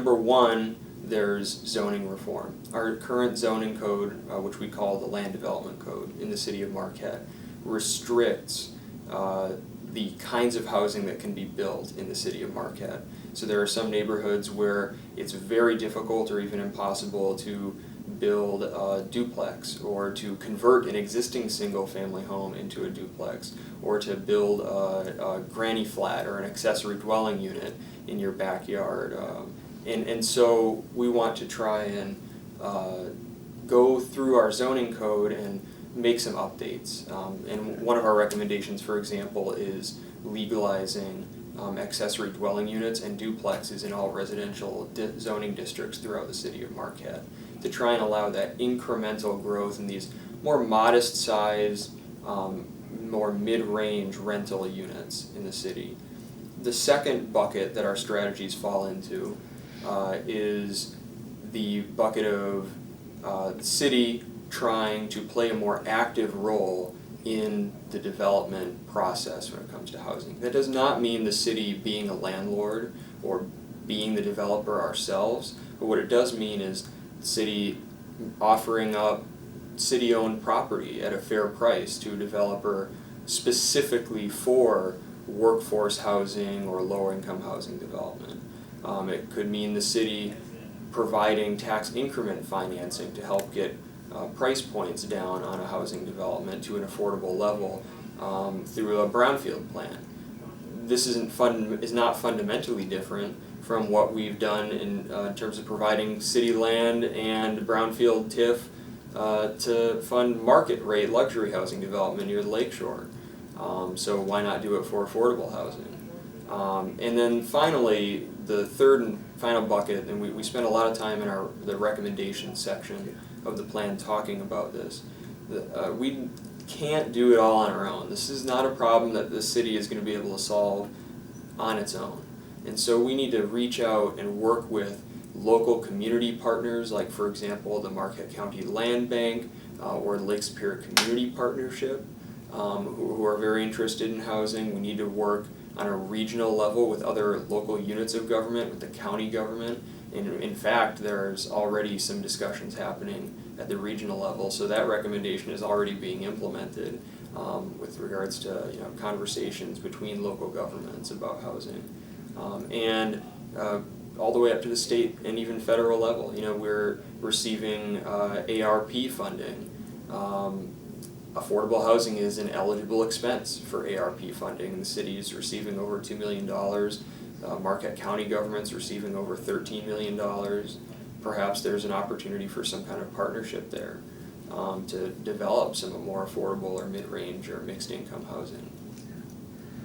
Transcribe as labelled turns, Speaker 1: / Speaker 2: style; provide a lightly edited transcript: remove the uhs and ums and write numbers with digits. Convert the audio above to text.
Speaker 1: Number one, there's zoning reform. Our current zoning code, which we call the Land Development Code in the city of Marquette, restricts the kinds of housing that can be built in the city of Marquette. So there are some neighborhoods where it's very difficult or even impossible to build a duplex, or to convert an existing single-family home into a duplex, or to build a granny flat or an accessory dwelling unit in your backyard. And so we want to try and go through our zoning code and make some updates. And one of our recommendations, for example, is legalizing accessory dwelling units and duplexes in all residential zoning districts throughout the city of Marquette, to try and allow that incremental growth in these more modest size, more mid-range rental units in the city. The second bucket that our strategies fall into is the bucket of the city trying to play a more active role in the development process when it comes to housing. That does not mean the city being a landlord or being the developer ourselves, but what it does mean is the city offering up city-owned property at a fair price to a developer specifically for workforce housing or lower-income housing development. It could mean the city providing tax increment financing to help get price points down on a housing development to an affordable level through a Brownfield plan. This is not fundamentally different from what we've done in terms of providing city land and Brownfield TIF to fund market rate luxury housing development near the lakeshore. So why not do it for affordable housing? And then finally, the third and final bucket, and we spent a lot of time in the recommendations section of the plan talking about this. We can't do it all on our own. This is not a problem that the city is going to be able to solve on its own. And so we need to reach out and work with local community partners, like for example the Marquette County Land Bank or Lake Superior Community Partnership, who are very interested in housing. We need to work on a regional level with other local units of government, with the county government. And in fact, there's already some discussions happening at the regional level, so that recommendation is already being implemented with regards to conversations between local governments about housing. And all the way up to the state and even federal level. We're receiving ARP funding. Affordable housing is an eligible expense for ARP funding. The city is receiving over $2 million. Marquette County government's receiving over $13 million. Perhaps there's an opportunity for some kind of partnership there to develop some more affordable or mid-range or mixed income housing.